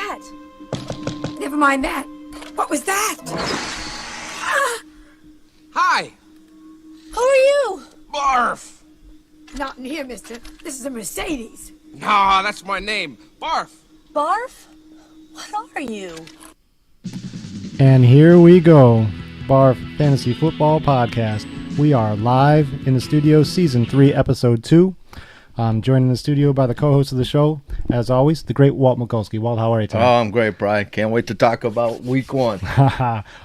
that? Never mind that. What was that? Hi! Who are you? BARFF! Not in here, mister. This is a Mercedes. Nah, that's my name. BARFF! BARFF? What are you? And here we go. BARFF Fantasy Football Podcast. We are live in the studio, Season 3, Episode 2. I'm joined in the studio by the co-host of the show, as always, the great Walt Mikulski. Walt, how are you today? Oh, I'm great, Brian. Can't wait to talk about Week 1.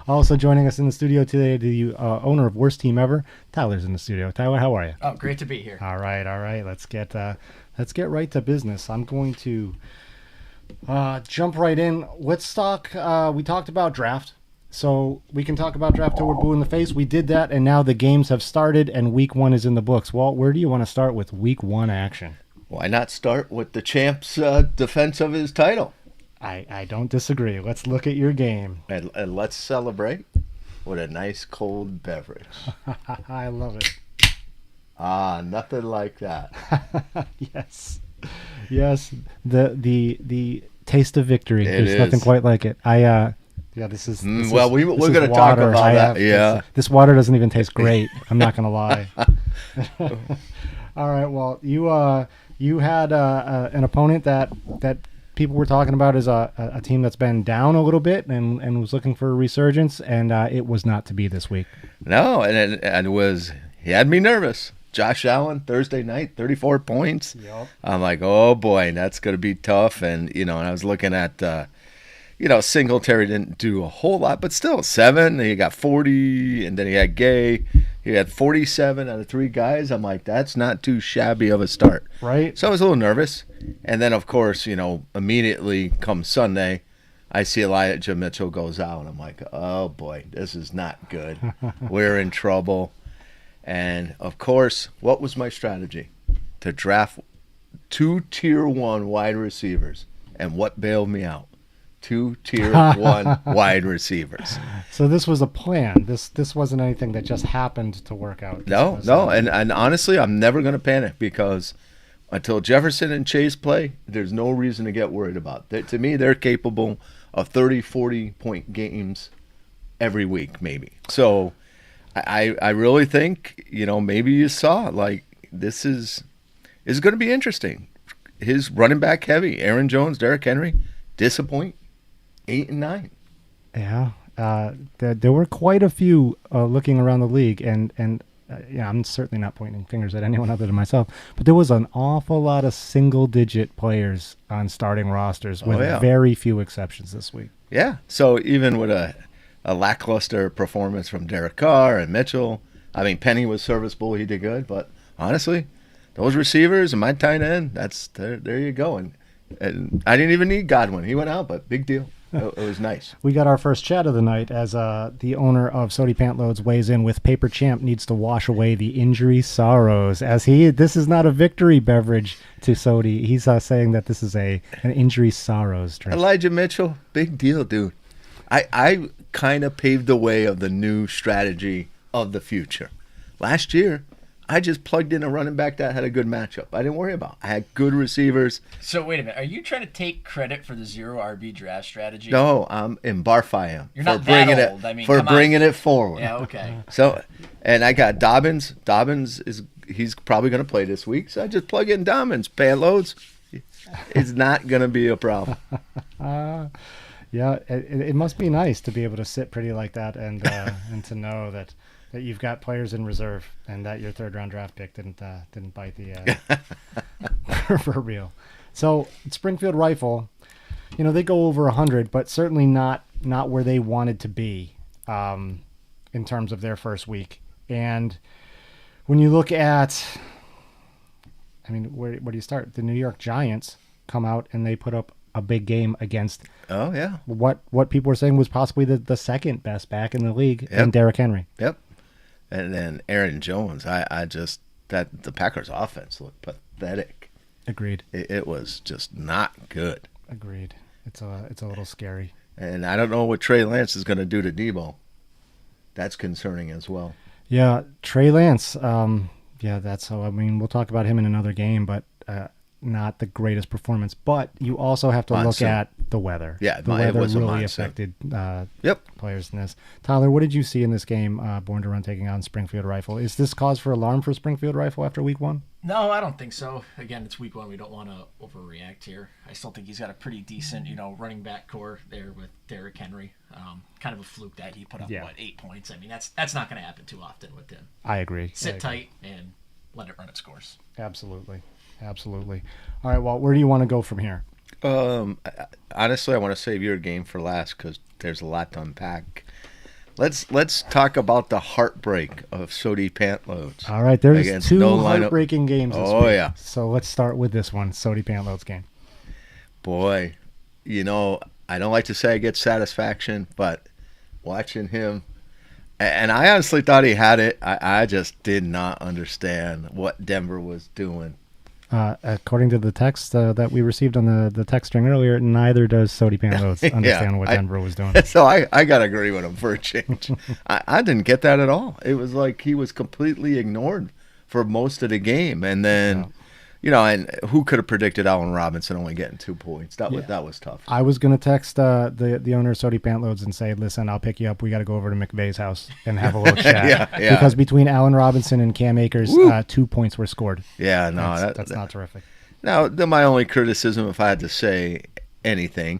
Also joining us in the studio today, the owner of Worst Team Ever, Tyler's in the studio. Tyler, how are you? Oh, great to be here. All right. Let's get right to business. I'm going to jump right in. Let's talk. We talked about draft. So we can talk about draft till we're blue in the face. We did that, and now the games have started, and Week 1 is in the books. Walt, where do you want to start with Week 1 action? Why not start with the champ's defense of his title? I don't disagree. Let's look at your game. And let's celebrate with a nice cold beverage. I love it. Nothing like that. Yes. The taste of victory. There's nothing quite like it. This is we're going to talk about that. Yeah. This water doesn't even taste great. I'm not going to lie. All right. Well, you had an opponent that people were talking about as a team that's been down a little bit and was looking for a resurgence, and it was not to be this week. No, and he had me nervous. Josh Allen, Thursday night, 34 points. Yep. I'm like, oh boy, that's going to be tough. And and I was looking at. Singletary didn't do a whole lot, but still 7. He got 40, and then he had Gay. He had 47 out of 3 guys. I'm like, that's not too shabby of a start. Right. So I was a little nervous. And then, of course, immediately come Sunday, I see Elijah Mitchell goes out, and I'm like, oh, boy, this is not good. We're in trouble. And, of course, what was my strategy? To draft 2 Tier 1 wide receivers. And what bailed me out? 2 Tier 1 wide receivers. So this was a plan. This wasn't anything that just happened to work out. No. And honestly, I'm never going to panic because until Jefferson and Chase play, there's no reason to get worried about it. To me, they're capable of 30, 40-point games every week, maybe. So I really think, maybe you saw, like, this is going to be interesting. His running back heavy, Aaron Jones, Derrick Henry, disappoint. 8 and 9. Yeah, there were quite a few looking around the league, and I'm certainly not pointing fingers at anyone other than myself, but there was an awful lot of single-digit players on starting rosters with very few exceptions this week. Yeah, so even with a lackluster performance from Derek Carr and Mitchell, Penny was serviceable, he did good, but honestly, those receivers and my tight end, there you go. And I didn't even need Godwin. He went out, but big deal. It was nice. We got our first chat of the night as the owner of Sody Pantloads weighs in with Paper Champ needs to wash away the injury sorrows. This is not a victory beverage to Sody. He's saying that this is an injury sorrows drink. Elijah Mitchell, big deal, dude. I kind of paved the way of the new strategy of the future. Last year, I just plugged in a running back that had a good matchup. I didn't worry about it. I had good receivers. So wait a minute. Are you trying to take credit for the 0 RB draft strategy? No, I'm in BARFF. I am. You're not that old. For bringing it forward. Yeah, okay. So, and I got Dobbins. He's probably going to play this week. So I just plug in Dobbins. Payloads. It's not going to be a problem. Yeah, it must be nice to be able to sit pretty like that and to know that you've got players in reserve and that your 3rd-round draft pick didn't bite the proverbial. So Springfield Rifle, they go over 100, but certainly not where they wanted to be in terms of their first week. And when you look at, where do you start? The New York Giants come out and they put up a big game against what people were saying was possibly the second best back in the league in Derrick Henry. Yep. And then Aaron Jones, the Packers offense looked pathetic. Agreed. It was just not good. Agreed. It's a little scary. And I don't know what Trey Lance is going to do to Debo. That's concerning as well. Yeah, Trey Lance. We'll talk about him in another game, but not the greatest performance, but you also have to look Monsoon. at the weather. Yeah, the it weather was a really monsoon. affected Yep. players in this. Tyler, what did you see in this game, Born to Run taking on Springfield Rifle? Is this cause for alarm for Springfield Rifle after week 1? No, I don't think so. Again, it's week 1. We don't want to overreact here. I still think he's got a pretty decent, running back core there with Derrick Henry. Kind of a fluke that he put up, 8 points. I mean, that's not going to happen too often with him. I agree. Sit tight and let it run its course. Absolutely. Absolutely. All right, well, where do you want to go from here? Honestly, I want to save your game for last because there's a lot to unpack. Let's talk about the heartbreak of Sody Pantloads. All right, there's against 2 no lineup. heartbreaking games this Oh, week. yeah. So let's start with this one, Sody Pantloads game. Boy, I don't like to say I get satisfaction, but watching him, and I honestly thought he had it. I just did not understand what Denver was doing. According to the text that we received on the text string earlier, neither does Sody Pantloads understand what Denver was doing. So I got to agree with him for a change. I didn't get that at all. It was like he was completely ignored for most of the game. And then, and who could have predicted Allen Robinson only getting 2 points? That was tough. I was going to text the owner of Sody Pantloads and say, listen, I'll pick you up. We got to go over to McVay's house and have a little chat. Yeah. Because between Allen Robinson and Cam Akers, 2 points were scored. Yeah, no. That's not terrific. Now, my only criticism, if I had to say anything,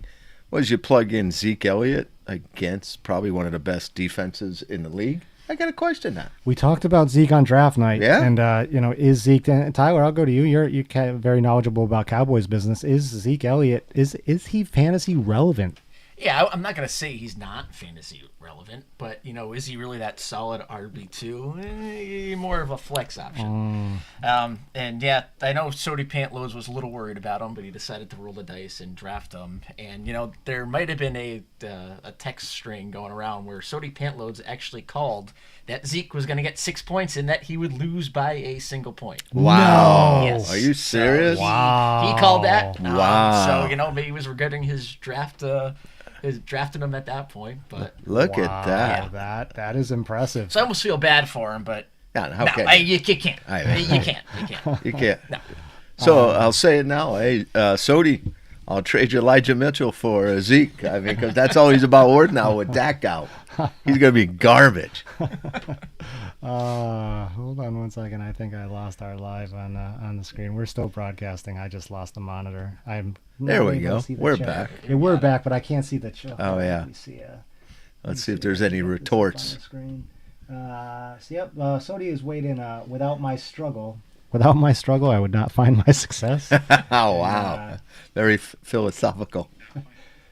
was you plug in Zeke Elliott against probably one of the best defenses in the league. I got to question that. We talked about Zeke on draft night. Yeah. And, is Zeke, and Tyler, I'll go to you. You're very knowledgeable about Cowboys business. Is Zeke Elliott, is he fantasy relevant? Yeah, I'm not going to say he's not fantasy relevant, but, is he really that solid RB2? More of a flex option. And, yeah, I know Sody Pantloads was a little worried about him, but he decided to roll the dice and draft him. And, there might have been a text string going around where Sody Pantloads actually called that Zeke was going to get 6 points and that he would lose by a single point. Wow. Yes. Are you serious? So he called that. Wow. So, maybe he was regretting his draft. Drafting him at that point, but Look at that. Yeah. That is impressive. So I almost feel bad for him, but you can't. You can't. You can't. No. So I'll say it now. Hey, Sody, I'll trade you Elijah Mitchell for Zeke. I mean, because that's all he's about worth now with Dak out. He's going to be garbage. Hold on one second. I think I lost our live on the screen. We're still broadcasting. I just lost the monitor. There we go. We're chat. back. Yeah, we're back, but I can't see the chat. Oh, yeah. Let's see if there's any retorts. Sody is weighed in without my struggle. Without my struggle, I would not find my success. Oh, wow. Very philosophical.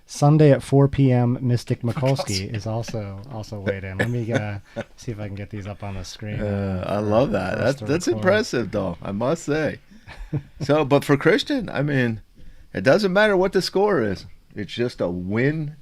Sunday at 4 p.m., Mystic Mikulski is also weighed in. Let me see if I can get these up on the screen. I love that. That's impressive, though, I must say. But for Christian, I mean, it doesn't matter what the score is. It's just a win.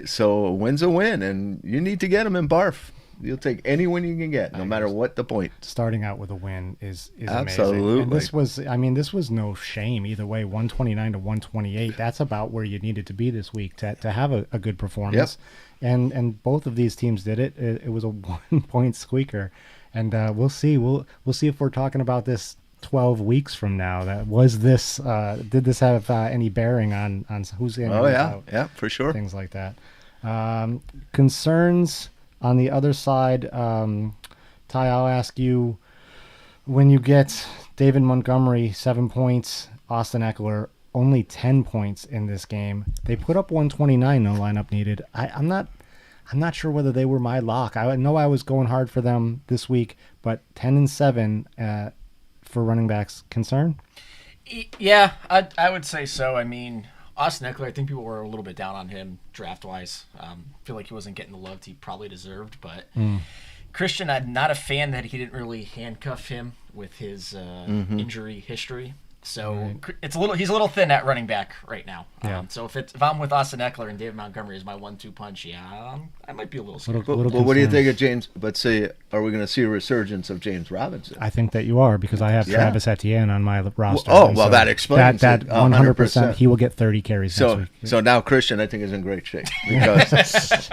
So a win's a win, and you need to get them in BARFF. You'll take any win you can get, no matter what the point. Starting out with a win is absolutely amazing. And this was no shame either way. 129 to 128. That's about where you needed to be this week to have a good performance. Yep. And both of these teams did it. It was a 1-point squeaker, and we'll see. We'll see if we're talking about this 12 weeks from now. Did this have any bearing on who's going to out? Yeah, for sure. Things like that. Concerns. On the other side, Ty, I'll ask you, when you get David Montgomery 7 points, Austin Eckler only 10 points in this game. They put up 129, no lineup needed. I'm not sure whether they were my lock. I know I was going hard for them this week, but 10 and 7 for running backs, concern? Yeah, I would say so. I mean, Austin Eckler, I think people were a little bit down on him draft-wise. Feel like he wasn't getting the love he probably deserved. But Christian, I'm not a fan that he didn't really handcuff him with his injury history. So he's a little thin at running back right now. Yeah. So if I'm with Austin Eckler and David Montgomery as my 1-2 punch, I might be a little scared. But what do you think of James? Let's say, are we going to see a resurgence of James Robinson? I think that you are, because I have Travis Etienne on my roster. Well, that explains that it, 100%. He will get 30 carries next week. So now Christian, I think, is in great shape because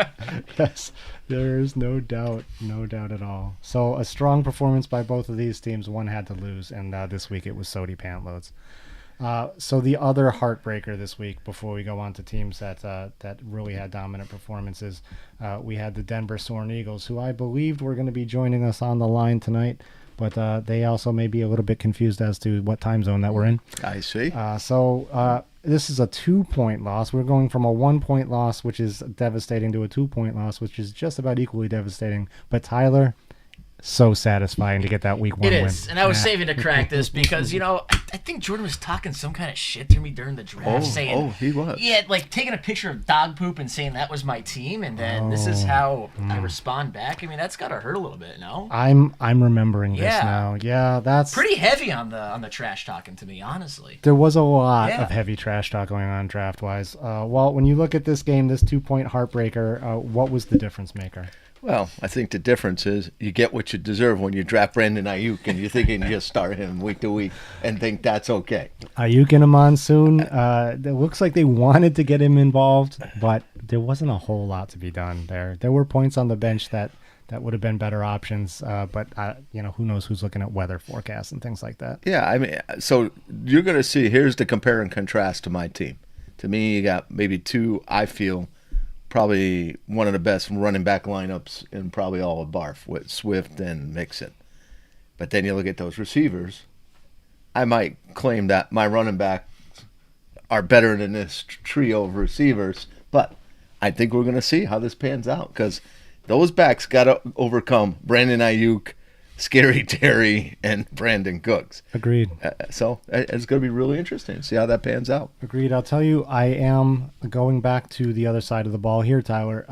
yes, there is no doubt at all. So a strong performance by both of these teams. One had to lose, and this week it was Sody Pantloads. So the other heartbreaker this week, before we go on to teams that really had dominant performances, we had the Denver Soarin Eagles, who I believed were going to be joining us on the line tonight, but they also may be a little bit confused as to what time zone that we're in. I see. So this is a 2-point loss. We're going from a 1-point loss, which is devastating, to a 2-point loss, which is just about equally devastating. But Tyler, so satisfying to get that week 1 It win. is, and I was saving to crack this because, I think Jordan was talking some kind of shit to me during the draft, saying, he was. Yeah, like taking a picture of dog poop and saying that was my team, and then this is how I respond back. I mean, that's got to hurt a little bit, no? I'm remembering this now. Yeah, that's pretty heavy on the trash talking to me, honestly. There was a lot of heavy trash talk going on draft-wise. Walt, when you look at this game, this 2-point heartbreaker, what was the difference maker? Well, I think the difference is you get what you deserve when you draft Brandon Ayuk and you're thinking you just start him week to week and think that's okay. Ayuk and a monsoon. It looks like they wanted to get him involved, but there wasn't a whole lot to be done there. There were points on the bench that would have been better options, but who knows who's looking at weather forecasts and things like that. Yeah, I mean, so you're going to see, here's the compare and contrast to my team. To me, you got maybe two, I feel, probably one of the best running back lineups in probably all of BARFF with Swift and Mixon. But then you look at those receivers, I might claim that my running backs are better than this trio of receivers, but I think we're going to see how this pans out because those backs got to overcome Brandon Ayuk, Scary Terry, and Brandon Cooks. Agreed. So it's going to be really interesting to see how that pans out. Agreed. I'll tell you, I am going back to the other side of the ball here, Tyler.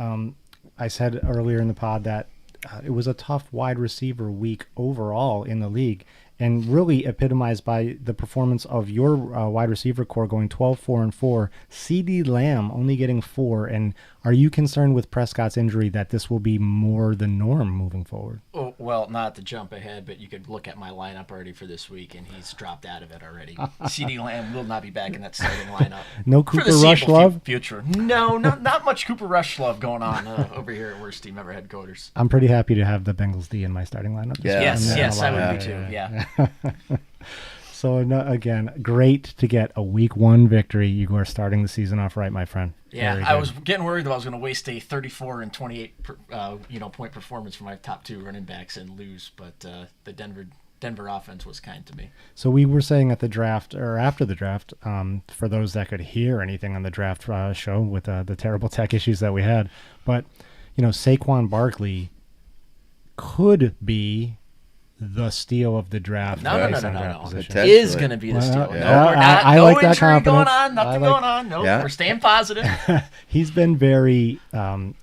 I said earlier in the pod that it was a tough wide receiver week overall in the league, and really epitomized by the performance of your wide receiver core going 12-4-4. CeeDee Lamb only getting 4. And are you concerned with Prescott's injury that this will be more the norm moving forward? Oh, well, not to jump ahead, but you could look at my lineup already for this week, and he's dropped out of it already. CeeDee Lamb will not be back in that starting lineup. No for Cooper the Rush love? Future. No, not much Cooper Rush love going on over here at Worst Team Ever Headquarters. I'm pretty happy to have the Bengals D in my starting lineup. Yes, I would be too. Yeah. So, again, great to get a week 1 victory. You are starting the season off right, my friend. Yeah, I was getting worried that I was going to waste a 34 and 28 point performance for my top 2 running backs and lose, but the Denver offense was kind to me. So we were saying at the draft, or after the draft, for those that could hear anything on the draft show with the terrible tech issues that we had, but Saquon Barkley could be the steal of the draft. No. Position. Is going to be the steal. Yeah. No, we're not. I no like that injury confidence. going on. Nothing going on. No, we're staying positive. He's been very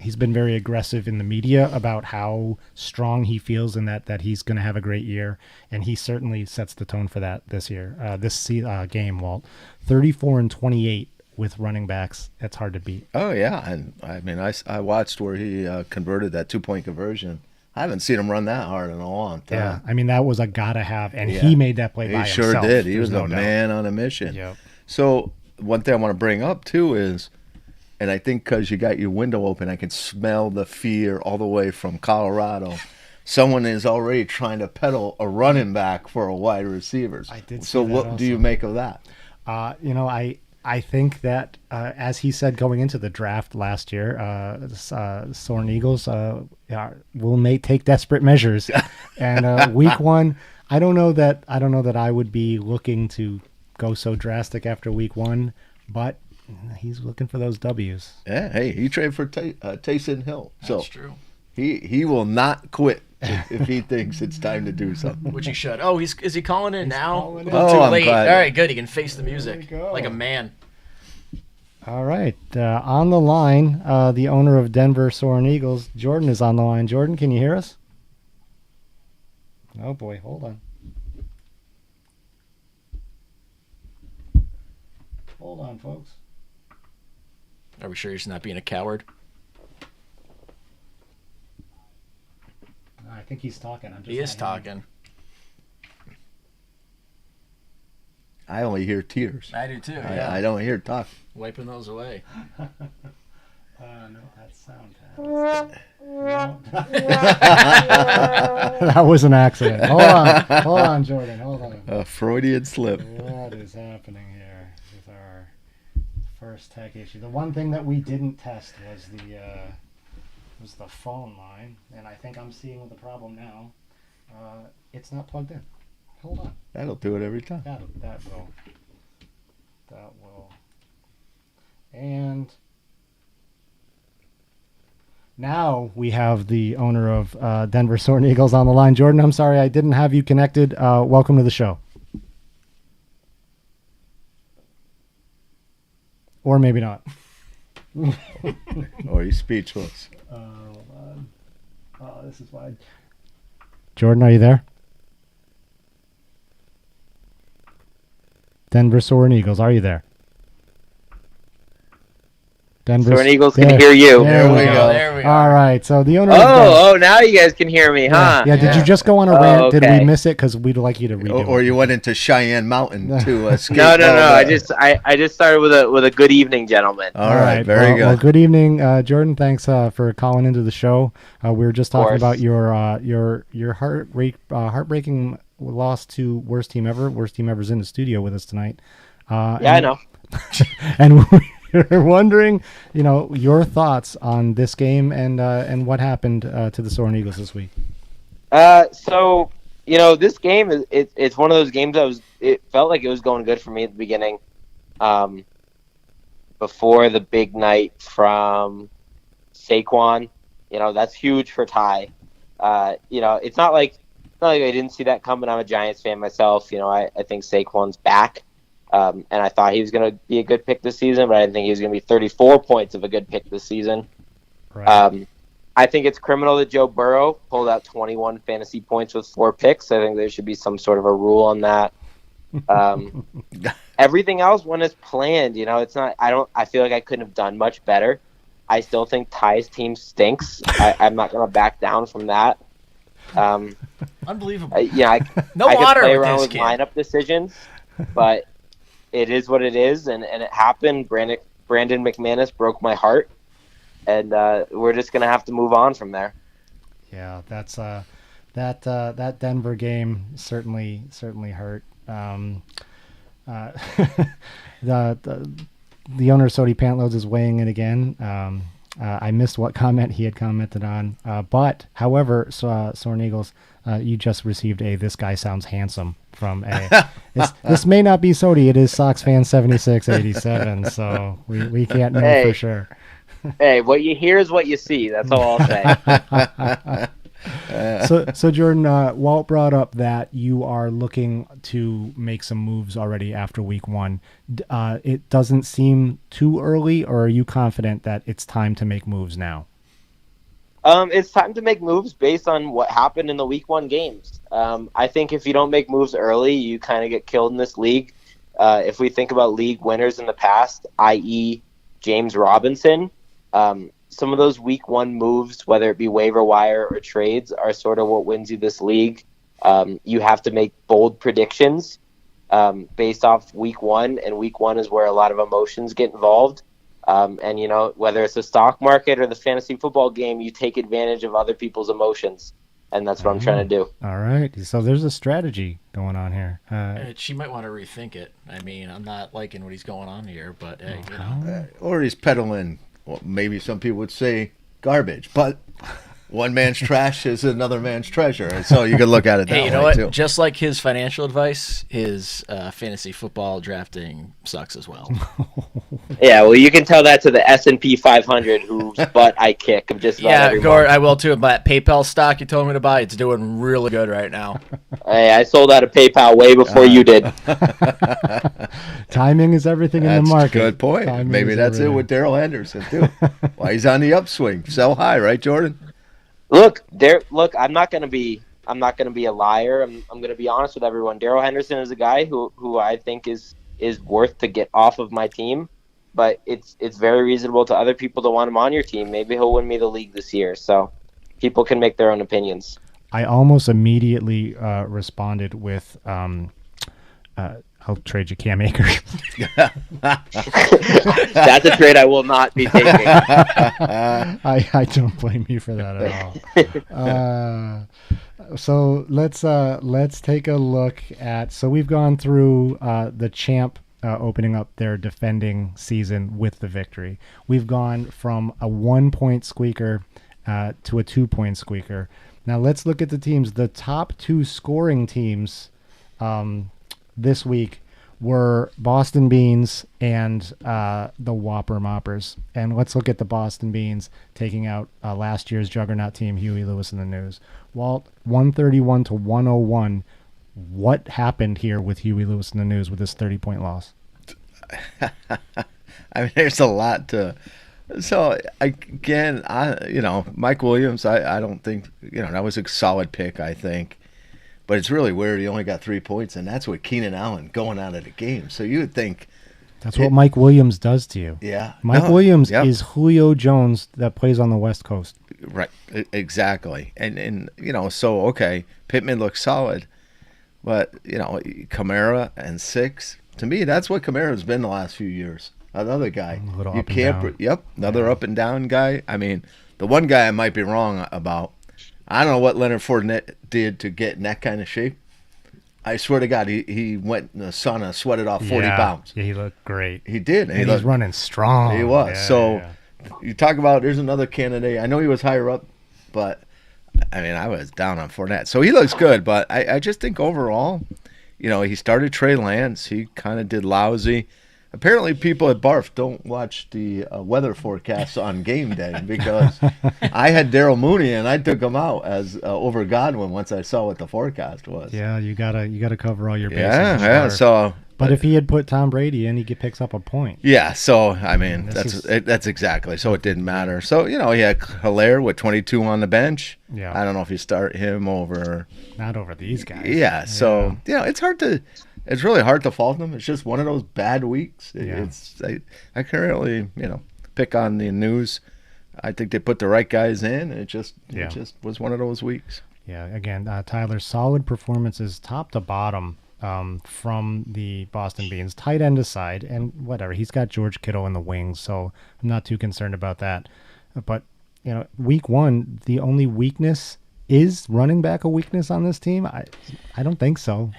aggressive in the media about how strong he feels and that he's going to have a great year, and he certainly sets the tone for that this year. This game, Walt, 34 and 28 with running backs. That's hard to beat. Oh yeah, and I mean I watched where he converted that 2-point conversion. I haven't seen him run that hard in a long time. Yeah, I mean that was a gotta have, and he made that play by himself. He sure did. He was no a doubt. man on a mission. Yep. So one thing I want to bring up too is, and I think because you got your window open, I can smell the fear all the way from Colorado. Someone is already trying to peddle a running back for a wide receiver. I did. So what do you make of that? I think that, as he said going into the draft last year, Soarin Eagles will take desperate measures. And week 1, I don't know that I would be looking to go so drastic after week 1, but he's looking for those W's. Yeah, hey, he traded for Taysom Hill. So That's true. He will not not if he thinks it's time to do something. Which he should. Oh, is he calling in now? calling in. A little too I'm late. glad. All right, good. He can face the music go. like a man. All right. On the line, the owner of Denver Soarin Eagles, Jordan, is on the line. Jordan, can you hear us? Oh, boy. Hold on. Hold on, folks. Are we sure he's not being a coward? I think he's talking. He is talking. I only hear tears. I do too. Yeah. I don't hear talk. Wiping those away. no, that's sound. That was an accident. Hold on, Jordan. Hold on. A Freudian slip. What is happening here with our first tech issue? The one thing that we didn't test was the phone line, and I think I'm seeing the problem now. It's not plugged in. Hold on. That'll do it every time. That will. And now we have the owner of Denver Soarin Eagles on the line. Jordan, I'm sorry I didn't have you connected. Welcome to the show. Or maybe not. Or he's speechless. This is why. Jordan, are you there? Denver Soarin Eagles, are you there? Denver Soarin Eagles can hear you. There we go. go. There we All are. right, so the owner. Oh, now you guys can hear me, huh? Yeah, did you just go on a Oh, rant? Did okay. we miss it? Because we'd like you to redo Or it. you went into Cheyenne Mountain to escape. No. all the- I just started with a good evening, gentlemen. All right, very good. Well, good evening, Jordan. Thanks for calling into the show. We were just talking course. about your heartbreaking loss to worst team ever. Worst team ever's in the studio with us tonight. Yeah, I know. And we're wondering, your thoughts on this game and what happened to the Soarin Eagles this week. So this game it's one of those games it felt like it was going good for me at the beginning, before the big night from Saquon. That's huge for Ty. It's not like I didn't see that coming. I'm a Giants fan myself. I think Saquon's back. And I thought he was going to be a good pick this season, but I didn't think he was going to be 34 points of a good pick this season. Right. I think it's criminal that Joe Burrow pulled out 21 fantasy points with 4 picks. I think there should be some sort of a rule on that. Everything else went as planned. It's not. I feel like I couldn't have done much better. I still think Ty's team stinks. I'm not going to back down from that. Unbelievable. I No could water play with around this with kid. lineup decisions, but it is what it is, and it happened. Brandon McManus broke my heart, and we're just gonna have to move on from there. Yeah, that's that Denver game certainly hurt. The owner of Sody Pantloads is weighing in again. I missed what comment he had commented on, but however, Soarin Eagles, you just received a "This guy sounds handsome" from a. This may not be Sody. It is Soxfan 7687. So we can't know for sure. Hey, what you hear is what you see. That's all I'll say. So Jordan, Walt brought up that you are looking to make some moves already after week 1. It doesn't seem too early, or are you confident that it's time to make moves now? It's time to make moves based on what happened in the week 1 games. I think if you don't make moves early, you kind of get killed in this league. If we think about league winners in the past, i.e. James Robinson, some of those week 1 moves, whether it be waiver wire or trades, are sort of what wins you this league. You have to make bold predictions based off week 1, and week 1 is where a lot of emotions get involved. And whether it's the stock market or the fantasy football game, you take advantage of other people's emotions, and that's what I'm trying to do. All right, so there's a strategy going on here. She might want to rethink it. I mean, I'm not liking what he's going on here, but hey, Or he's peddling, well, maybe some people would say garbage, but one man's trash is another man's treasure. And so you could look at it that hey, you know way, what? too. Just like his financial advice, his fantasy football drafting sucks as well. Yeah, well, you can tell that to the S&P 500, whose butt I kick of just about every Gord, month. I will too. But PayPal stock you told me to buy, it's doing really good right now. Hey, I sold out of PayPal way before you did. Timing is everything in That's the a market. good point. Timing Maybe is that's everything. it with Daryl Henderson, too. Why he's on the upswing. Sell high, right, Jordan? Look, I'm not gonna be a liar. I'm gonna be honest with everyone. Darrell Henderson is a guy who I think is worth to get off of my team, but it's very reasonable to other people to want him on your team. Maybe he'll win me the league this year. So people can make their own opinions. I almost immediately responded with, I'll trade you Cam Akers. That's a trade I will not be taking. I don't blame you for that at all. So let's take a look at. So we've gone through the champ opening up their defending season with the victory. We've gone from a 1-point squeaker to a 2-point squeaker. Now let's look at the teams. The top 2 scoring teams this week were Boston Beans and the Whopper Moppers. And let's look at the Boston Beans taking out last year's juggernaut team, Huey Lewis and the News. Walt, 131 to 101. What happened here with Huey Lewis and the News with this 30-point loss? I mean, there's a lot to. So again, Mike Williams. I don't think that was a solid pick. I think, but it's really weird. He only got 3 points, and that's with Keenan Allen going out of the game. So you would think that's what Mike Williams does to you. Yeah, Mike Williams is Julio Jones that plays on the West Coast. Right, exactly. And so okay, Pittman looks solid, but Kamara and 6. To me, that's what Kamara's been the last few years. Another guy. A little up and down. Yep, another up and down guy. I mean, the one guy I might be wrong about, I don't know what Leonard Fournette did to get in that kind of shape. I swear to God, he went in the sauna, sweated off 40 pounds. Yeah, he looked great. He did. And he's running strong. He was. Yeah. You talk about, there's another candidate. I know he was higher up, but, I mean, I was down on Fournette. So he looks good, but I just think overall, he started Trey Lance. He kind of did lousy. Apparently, people at BARFF don't watch the weather forecasts on game day because I had Daryl Mooney and I took him out as over Godwin once I saw what the forecast was. Yeah, you gotta cover all your bases. Yeah. So, but if he had put Tom Brady in, he picks up a point. Yeah. So I mean, that's exactly. So it didn't matter. So he had Hilaire with 22 on the bench. Yeah. I don't know if you start him over. Not over these guys. Yeah. So it's hard to. It's really hard to fault them. It's just one of those bad weeks. I can't really, pick on the News. I think they put the right guys in. It just was one of those weeks. Yeah. Again, Tyler's solid performances, top to bottom, from the Boston Beans, tight end aside, and whatever. He's got George Kittle in the wings, so I'm not too concerned about that. But week 1, the only weakness is running back a weakness on this team. I don't think so.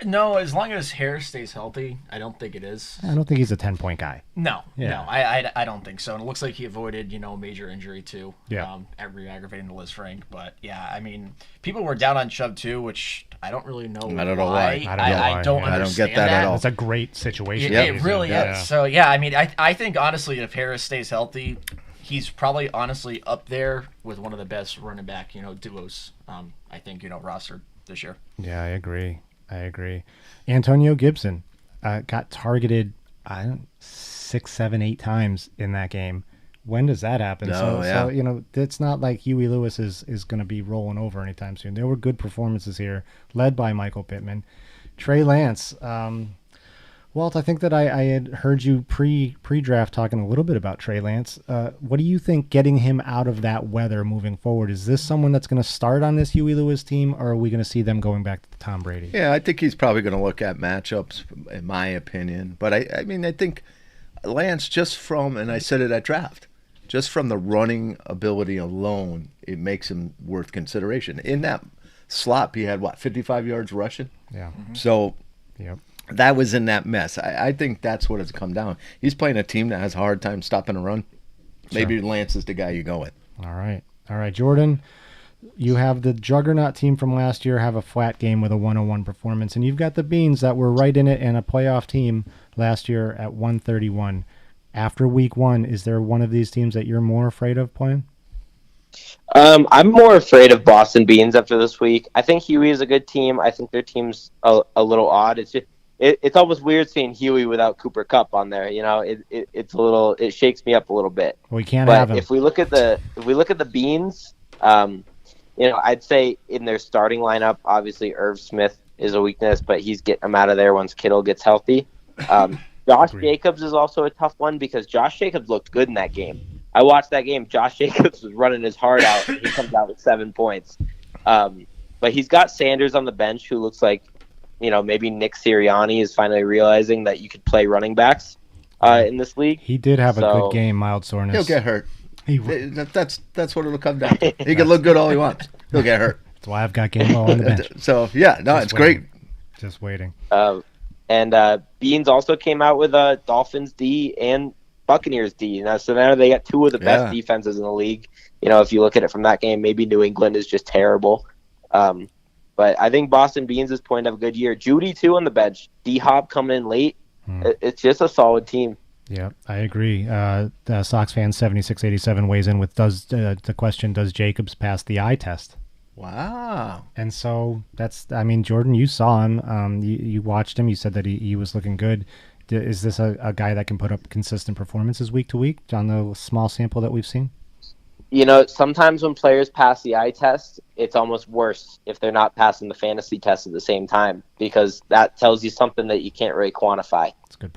No, as long as Harris stays healthy, I don't think it is. I don't think he's a 10-point guy. No, I don't think so. And it looks like he avoided, a major injury too. Yeah. Aggravating to Liz Frank. But yeah, I mean, people were down on Chubb too, which I don't really know. I don't know why. I don't understand get that at all. It's a great situation. It really is. So yeah, I mean, I think honestly, if Harris stays healthy, he's probably honestly up there with one of the best running back, duos. I think rostered this year. Yeah, I agree. Antonio Gibson got targeted 6, 7, 8 times in that game. When does that happen? So it's not like Huey Lewis is going to be rolling over anytime soon. There were good performances here, led by Michael Pittman. Trey Lance. Walt, I think that I had heard you pre-draft talking a little bit about Trey Lance. What do you think getting him out of that weather moving forward? Is this someone that's going to start on this Huey Lewis team, or are we going to see them going back to Tom Brady? Yeah, I think he's probably going to look at matchups, in my opinion. But I think Lance, just from, and I said it at draft, just from the running ability alone, it makes him worth consideration. In that slot, he had, 55 yards rushing? Yeah. Mm-hmm. So... Yep. That was in that mess. I think that's what it's come down. He's playing a team that has a hard time stopping a run. Sure. Maybe Lance is the guy you go with. All right, Jordan. You have the juggernaut team from last year have a flat game with a 101 performance, and you've got the Beans that were right in it and a playoff team last year at 131. After week 1, is there one of these teams that you're more afraid of playing? I'm more afraid of Boston Beans after this week. I think Huey is a good team. I think their team's a little odd. It's almost weird seeing Huey without Cooper Kupp on there. It's a little. It shakes me up a little bit. We can't have him. If we look at the Beans, I'd say in their starting lineup, obviously Irv Smith is a weakness, but he's getting him out of there once Kittle gets healthy. Josh Jacobs is also a tough one because Josh Jacobs looked good in that game. I watched that game. Josh Jacobs was running his heart out, and he comes out with 7 points. But he's got Sanders on the bench, who looks like maybe Nick Sirianni is finally realizing that you could play running backs in this league. He did have a good game, mild soreness. He'll get hurt. He, That's what it'll come down to. He can look good all he wants. He'll get hurt. that's why I've got Gainwell on the bench. So, yeah, no, Just it's waiting. great. Just waiting. And Beans also came out with a Dolphins D and Buccaneers D. So now they got two of the best defenses in the league. If you look at it from that game, maybe New England is just terrible. But I think Boston Beans is pointing to have a good year. Judy, too, on the bench. D-Hop coming in late. It's just a solid team. Yeah, I agree. The Soxfan 7687 weighs in with the question, does Jacobs pass the eye test? Wow. And so Jordan, you saw him. You watched him. You said that he was looking good. Is this a guy that can put up consistent performances week to week on the small sample that we've seen? Sometimes when players pass the eye test, it's almost worse if they're not passing the fantasy test at the same time, because that tells you something that you can't really quantify. That's a good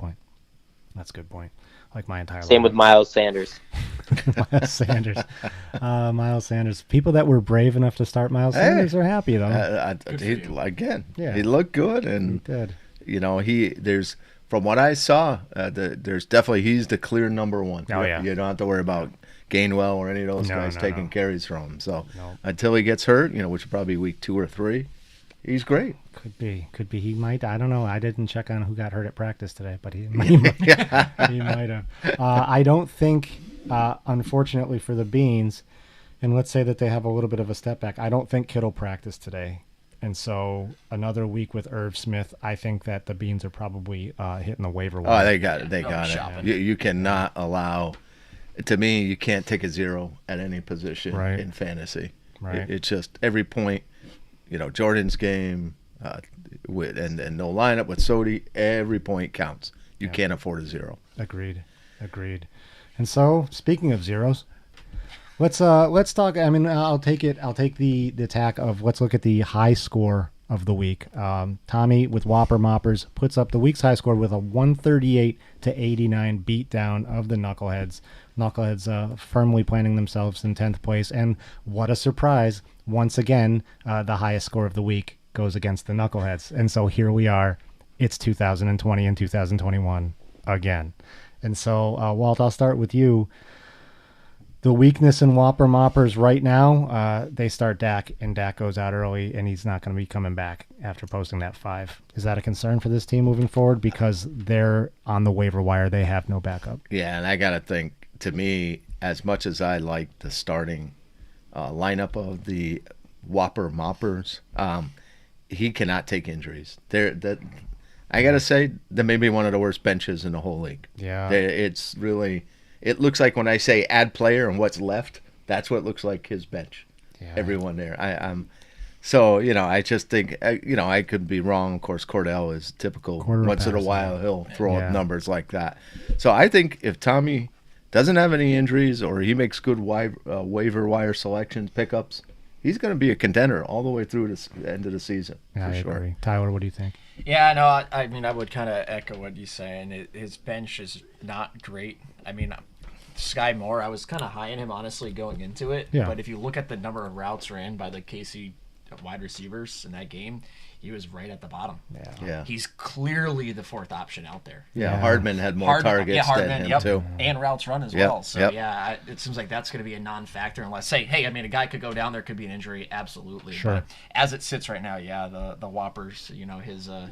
point. Like my entire Same life. with Miles Sanders. Miles Sanders. People that were brave enough to start Miles Sanders are happy, though. He looked good. And, he did. There's from what I saw, there's definitely he's the clear number one. Oh, yeah. You don't have to worry about Gainwell or any of those guys taking carries from him. So until he gets hurt, which will probably be week 2 or 3, he's great. Could be. He might. I don't know. I didn't check on who got hurt at practice today, but he might have. I don't think, unfortunately for the Beans, and let's say that they have a little bit of a step back, I don't think Kittle practiced today. And so another week with Irv Smith, I think that the Beans are probably hitting the waiver wire. Oh, they got it. They got it. You cannot allow. To me, you can't take a 0 at any position in fantasy. Right. It's just every point. Jordan's game and no lineup with Sodi, every point counts. You can't afford a 0. Agreed. And so, speaking of zeros, let's talk. I'll take the tack of let's look at the high score of the week. Tommy with Whopper Moppers puts up the week's high score with a 138-89 beatdown of the Knuckleheads. Knuckleheads firmly planting themselves in 10th place, and what a surprise! Once again, the highest score of the week goes against the Knuckleheads, and so here we are. It's 2020 and 2021 again, and so Walt, I'll start with you. The weakness in Whopper Moppers right now, they start Dak, and Dak goes out early, and he's not going to be coming back after posting that 5. Is that a concern for this team moving forward? Because they're on the waiver wire. They have no backup. Yeah, and I got to think, to me, as much as I like the starting lineup of the Whopper Moppers, he cannot take injuries. I got to say, that may be one of the worst benches in the whole league. Yeah. It's really... It looks like when I say add player and what's left, that's what it looks like his bench. Yeah. Everyone there. I just think, I could be wrong. Of course, Cordell is typical. Once in a while, he'll throw up numbers like that. So I think if Tommy doesn't have any injuries or he makes good waiver wire selections, pickups, he's going to be a contender all the way through the end of the season. Yeah, for I sure. agree. Tyler, what do you think? Yeah, no, I would kind of echo what you're saying. His bench is not great. Sky Moore, I was kind of high on him, honestly, going into it. Yeah. But if you look at the number of routes ran by the KC wide receivers in that game, he was right at the bottom. Yeah. He's clearly the 4th option out there. Yeah, Hardman had more targets than him, too. And routes run as well. So, it seems like that's going to be a non-factor unless, a guy could go down, there could be an injury, absolutely. Sure. But as it sits right now, the Whoppers,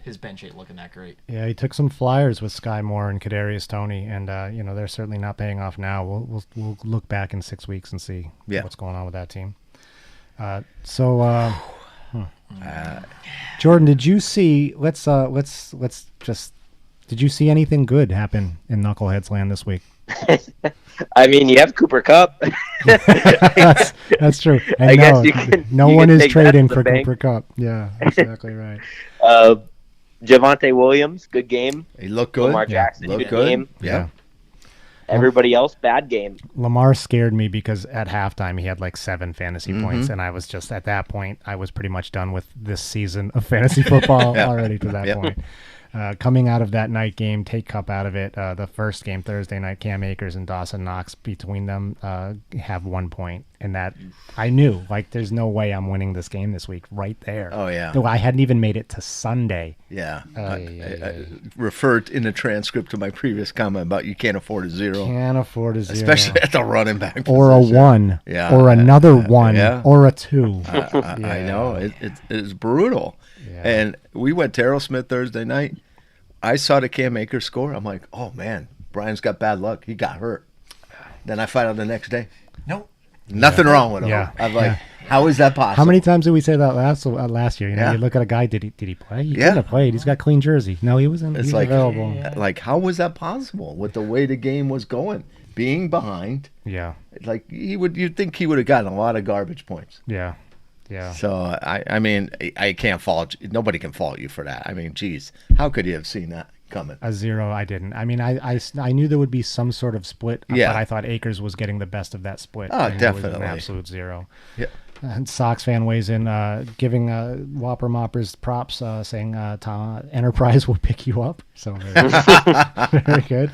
his bench ain't looking that great. Yeah, he took some flyers with Sky Moore and Kadarius Toney, and, they're certainly not paying off now. We'll look back in 6 weeks and see what's going on with that team. Jordan, did you see? Did you see anything good happen in Knuckleheadsland this week? You have Cooper Kupp. that's true. And I guess no one is trading for Cooper Kupp. Yeah, exactly right. Javonte Williams, good game. He looked good. Lamar Jackson, looked good game. Yeah. Everybody else, bad game. Lamar scared me because at halftime he had like 7 fantasy points, and I was just at that point I was pretty much done with this season of fantasy football already to that point. Coming out of that night game, take Kupp out of it. The first game Thursday night, Cam Akers and Dawson Knox between them have 1 point, And that I knew, like, there's no way I'm winning this game this week right there. Oh, yeah. Though I hadn't even made it to Sunday. Yeah. Yeah. I referred in the transcript to my previous comment about you can't afford a zero. Can't afford a zero. Especially at the running back or position. a 1. Yeah. Or another 1. Yeah. Or a 2. I know. It's brutal. Yeah. And we went to Aerosmith Thursday night. I saw the Cam Akers score. I'm like, oh, man, Brian's got bad luck. He got hurt. Then I find out the next day. Nope. Nothing wrong with him. Yeah. I'm like, how is that possible? How many times did we say that last year? You know, Yeah. you look at a guy, did he play? He Yeah. couldn't have played. He's got clean jersey. No, he wasn't. It's He's like, available. like, how was that possible with the way the game was going? Being behind, Yeah. like you'd think he would have gotten a lot of garbage points. Yeah. Yeah. So I mean, I can't fault. Nobody can fault you for that. I mean, geez, how could you have seen that coming? A 0, I didn't. I mean, I knew there would be some sort of split, Yeah. but I thought Akers was getting the best of that split. Oh, and it was definitely. an absolute 0. Yeah. And Soxfan weighs in, giving Whopper Moppers props, saying Tom, Enterprise will pick you up. So very good.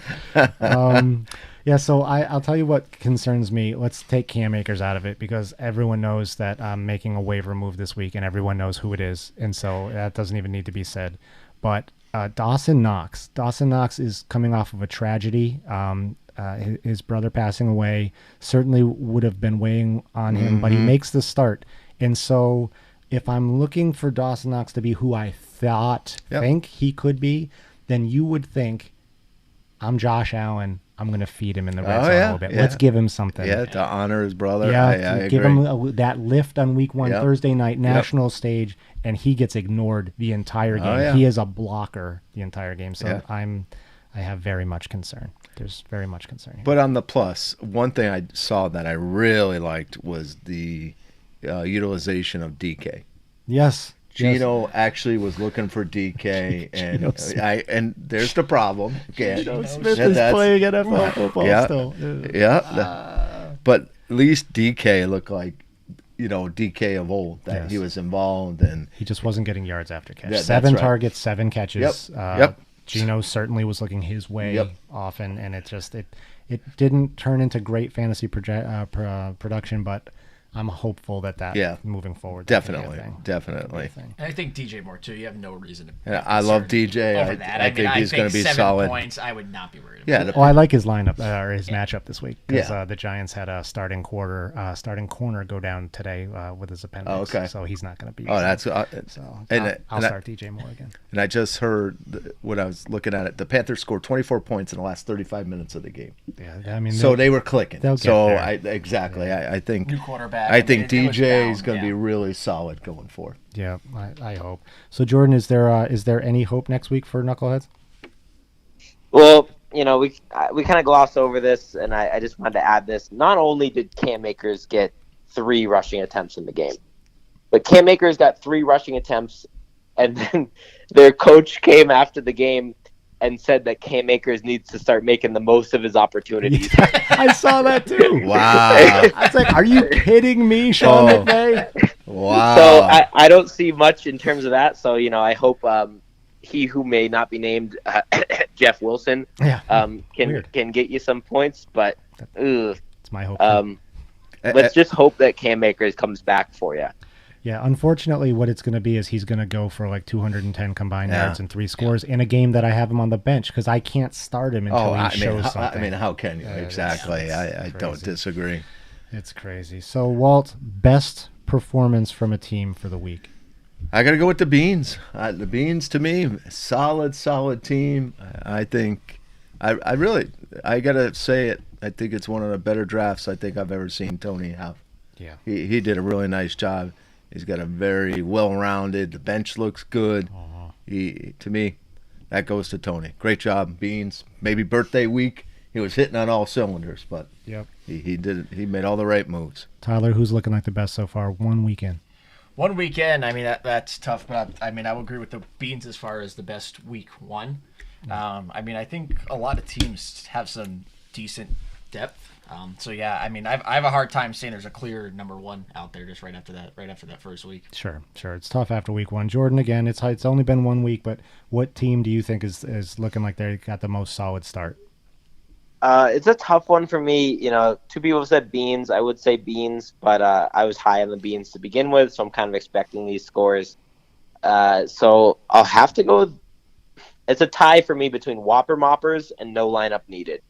Yeah, so I'll tell you what concerns me. Let's take Cam Akers out of it because everyone knows that I'm making a waiver move this week, and everyone knows who it is, and so that doesn't even need to be said. But Dawson Knox is coming off of a tragedy. His brother passing away certainly would have been weighing on him, but he makes the start. And so if I'm looking for Dawson Knox to be who I think he could be, then you would think, I'm Josh Allen. I'm going to feed him in the red zone a little bit. Yeah. Let's give him something. Yeah, to honor his brother. Yeah, I give agree. him that lift on week 1, Yep. Thursday night, national stage, and he gets ignored the entire game. yeah. He is a blocker the entire game. So Yeah. I have very much concern. There's very much concern here. But on the plus, one thing I saw that I really liked was the utilization of DK. Yes. Gino actually was looking for DK, and there's the problem. Again, Smith is playing NFL football yeah, still. But at least DK looked like, DK of old, that Yes. he was involved. And He just wasn't getting yards after catch. Yeah, that's 7 right. targets, 7 catches. Yep. Gino certainly was looking his way Yep. often, and it didn't turn into great fantasy production, but I'm hopeful that Yeah. moving forward. that can be a definitely, thing. definitely. Thing. And I think DJ Moore too. You have no reason to. And I love DJ. Over I that. think he's going to be 7 solid. points. I would not be worried. Yeah, About the- Oh, I like his lineup or his matchup this week because Yeah. the Giants had a starting corner go down today with his appendix. Oh, okay. So he's not going to be. Oh, that's so and I'll start DJ Moore again. And I just heard when I was looking at it, the Panthers scored 24 points in the last 35 minutes of the game. Yeah, I mean, So they were clicking. they'll get So there. I think New quarterback. I think it was DJ is down, going to be yeah. really solid going forward. Yeah, I hope. So Jordan, is there any hope next week for Knuckleheads? Well, we kind of glossed over this, and I just wanted to add this. Not only did Cam Akers get 3 rushing attempts in the game, but Cam Akers got 3 rushing attempts, and then their coach came after the game and said that Cam Akers needs to start making the most of his opportunities. I saw that too. Wow. I was like, are you kidding me, Sean Oh. McVay? Wow. So I don't see much in terms of that. So, I hope he who may not be named, Jeff Wilson, Yeah. can get you some points. But It's my hope. let's just hope that Cam Akers comes back for you. Yeah, unfortunately, what it's going to be is he's going to go for like 210 combined Yeah. yards and 3 scores in a game that I have him on the bench because I can't start him until he shows something. how can you? Exactly. it's I don't crazy. disagree. It's crazy. So, Walt, best performance from a team for the week. I got to go with the Beans. The Beans, to me, solid team. I think, I got to say it. I think it's one of the better drafts I think I've ever seen Tony have. Yeah. He did a really nice job. He's got a very well-rounded. The bench looks good. To me, that goes to Tony. Great job, Beans. Maybe birthday week, he was hitting on all cylinders, but Yep. he did it. He made all the right moves. Tyler, who's looking like the best so far? One weekend. One weekend, I mean, that's tough, but I would agree with the Beans as far as the best week 1. I think a lot of teams have some decent depth. So yeah, I have a hard time saying there's a clear number 1 out there just right after that first week. Sure. It's tough after week 1. Jordan, again, it's only been 1 week, but what team do you think is looking like they got the most solid start? It's a tough one for me. You know, two people have said Beans. I would say Beans, but I was high on the Beans to begin with, so I'm kind of expecting these scores. So I'll have to go with, it's a tie for me between Whopper Moppers and no lineup needed.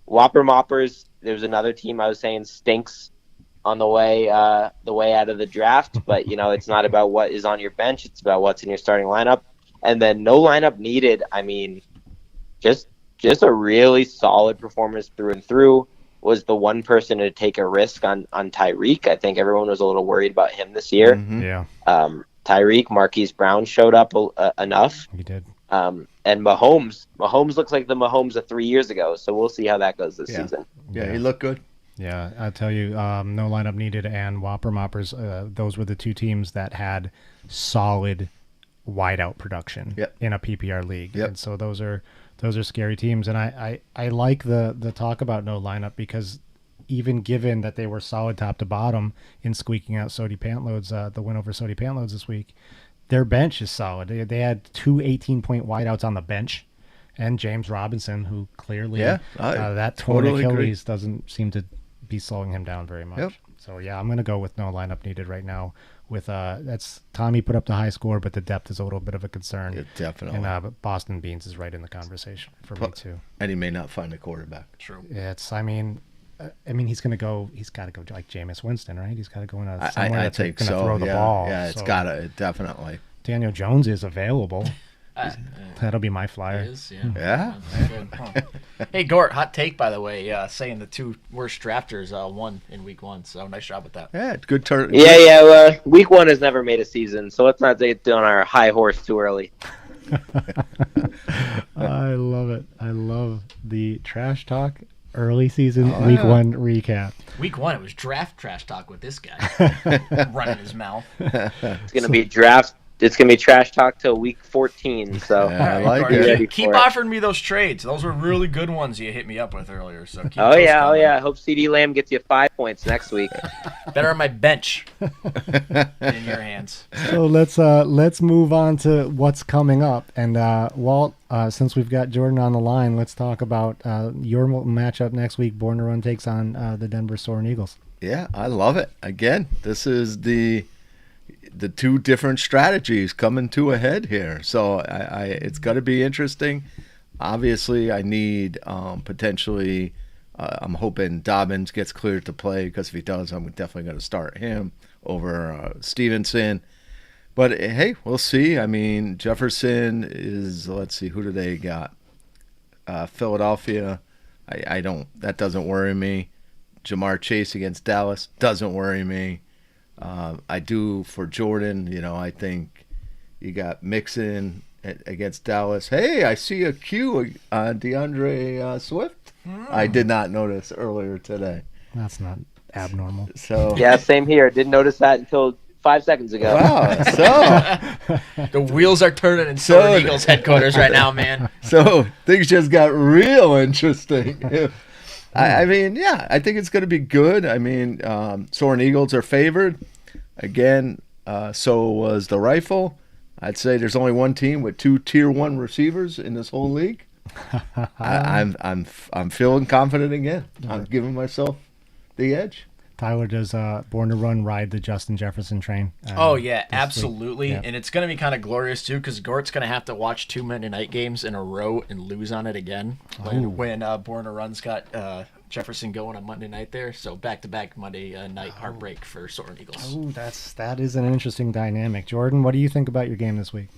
Whopper Moppers, there's another team I was saying stinks on the way out of the draft, but you know, it's not about what is on your bench, it's about what's in your starting lineup. And then no lineup needed, I mean, just a really solid performance through and through. Was the one person to take a risk on Tyreek. I think everyone was a little worried about him this year. Mm-hmm. Yeah. Tyreek, Marquise Brown showed up enough. He did. And Mahomes looks like the Mahomes of 3 years ago. So we'll see how that goes this season. Yeah, he looked good. Yeah, I tell you, no lineup needed and Whopper Moppers, those were the two teams that had solid wideout production in a PPR league. Yep. And so those are scary teams. And I like the talk about no lineup because even given that they were solid top to bottom in squeaking out Sody Pantloads, the win over Sody Pantloads this week, their bench is solid. They had two 18-point wideouts on the bench. And James Robinson, who clearly that torn Achilles doesn't seem to be slowing him down very much. Yep. So yeah, I'm gonna go with no lineup needed right now. With that's Tommy put up the high score, but the depth is a little bit of a concern. Yeah, definitely. And but Boston Beans is right in the conversation for me too. And he may not find a quarterback. True. It's he's gonna go. He's got to go like Jameis Winston, right? He's got to go in somewhere I that's think gonna so. throw the ball. Yeah, it's gotta definitely. Daniel Jones is available. That'll be my flyer. Is, yeah. Yeah. That's good. Huh. Hey, Gort, hot take, by the way, saying the two worst drafters won in week one. So nice job with that. Yeah, good turn. Yeah. Week one has never made a season, so let's not get on our high horse too early. I love it. I love the trash talk early season week one recap. Week one, it was draft trash talk with this guy running his mouth. It's gonna be draft. It's gonna be trash talk till week 14. So Yeah, I like Gort, it. keep offering me those trades. Those were really good ones you hit me up with earlier. So keep Oh those yeah. coming. I hope CD Lamb gets you 5 points next week. Better on my bench in your hands. So let's move on to what's coming up. And Walt, since we've got Jordan on the line, let's talk about your matchup next week. Born to Run takes on the Denver Soarin Eagles. Yeah, I love it. Again, this is the two different strategies coming to a head here. So it's got to be interesting. Obviously, I need potentially. I'm hoping Dobbins gets cleared to play because if he does, I'm definitely going to start him over Stevenson. But hey, we'll see. I mean, Jefferson is. Let's see, who do they got? Philadelphia. I don't. That doesn't worry me. Jamar Chase against Dallas doesn't worry me. I do for Jordan. You know, I think you got Mixon against Dallas. Hey, I see a Q on DeAndre Swift. I did not notice earlier today. That's not abnormal. So Yeah, same here. Didn't notice that until 5 seconds ago. wow. So The wheels are turning in Soarin Eagles headquarters right now, man. so things just got real interesting. I mean, yeah, I think it's going to be good. I mean, Soarin Eagles are favored. Again, so was the Rifle. I'd say there's only one team with 2 tier 1 receivers in this whole league. I'm feeling confident again. I'm giving myself the edge. Tyler, does Born to Run ride the Justin Jefferson train? Oh, yeah, this absolutely. week? Yeah. And it's going to be kind of glorious, too, because Gort's going to have to watch 2 Monday night games in a row and lose on it again when Born to Run's got Jefferson going on Monday night there. So back-to-back Monday night heartbreak for Soarin Eagles. Oh, that is an interesting dynamic. Jordan, what do you think about your game this week?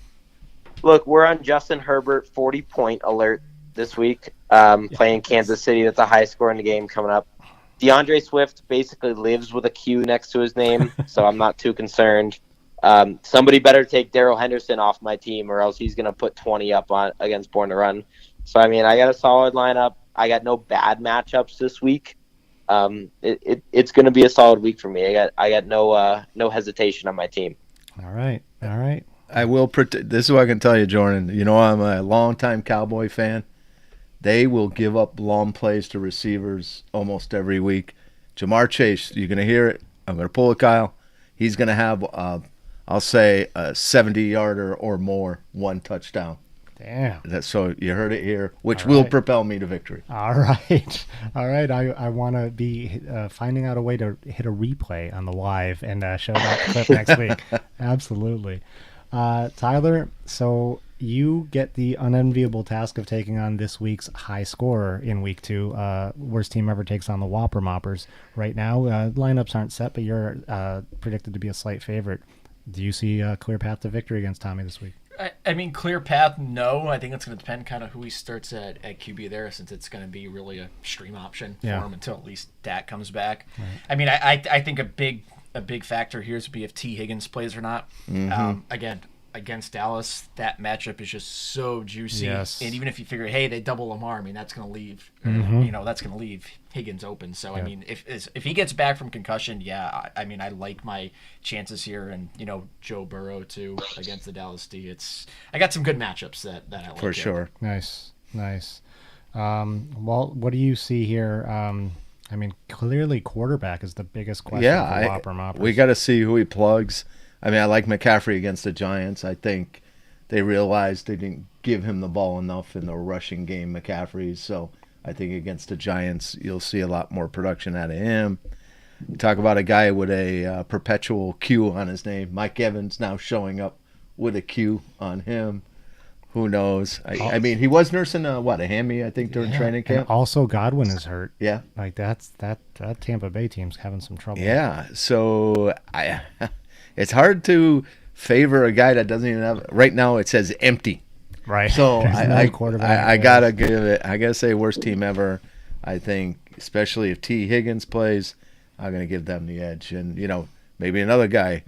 Look, we're on Justin Herbert 40-point alert this week, playing Kansas City. That's a high score in the game coming up. DeAndre Swift basically lives with a Q next to his name, so I'm not too concerned. Somebody better take Darrell Henderson off my team, or else he's going to put 20 up on against Born to Run. So, I mean, I got a solid lineup. I got no bad matchups this week. It's going to be a solid week for me. I got no hesitation on my team. All right. I will protect. This is what I can tell you, Jordan. You know, I'm a longtime Cowboy fan. They will give up long plays to receivers almost every week. Jamar Chase, you're going to hear it. I'm going to pull it, Kyle. He's going to have, I'll say, a 70-yarder or more, 1 touchdown Damn. So you heard it here, which All will right. propel me to victory. All right. All right. I want to be finding out a way to hit a replay on the live and show that clip next week. Absolutely. Tyler, so you get the unenviable task of taking on this week's high scorer in week 2. Worst team ever takes on the Whopper Moppers. Right now, lineups aren't set, but you're predicted to be a slight favorite. Do you see a clear path to victory against Tommy this week? I mean, clear path, no. I think it's going to depend kind of who he starts at QB there, since it's going to be really a stream option for him until at least Dak comes back. Right. I mean, I think a big factor here is to be if T. Higgins plays or not. Again, against Dallas, that matchup is just so juicy. Yes. And even if you figure, hey, they double Lamar, I mean, that's going to leave, that's going to leave Higgins open. So, I mean, if he gets back from concussion, I mean, I like my chances here. And, Joe Burrow, too, against the Dallas D. I got some good matchups that I like. For sure. Nice. Well, what do you see here? I mean, clearly quarterback is the biggest question for Whopper Moppers. We got to see who he plugs. I mean, I like McCaffrey against the Giants. I think they realized they didn't give him the ball enough in the rushing game, McCaffrey. So I think against the Giants, you'll see a lot more production out of him. You talk about a guy with a perpetual Q on his name. Mike Evans now showing up with a Q on him. Who knows? I mean, he was nursing a hammy, I think, during training camp. And also, Godwin is hurt. Yeah. Like, that Tampa Bay team's having some trouble. Yeah. So it's hard to favor a guy that doesn't even have. Right now, it says empty. Right. So I gotta give it. I gotta say, worst team ever. I think, especially if T. Higgins plays, I'm gonna give them the edge. And maybe another guy.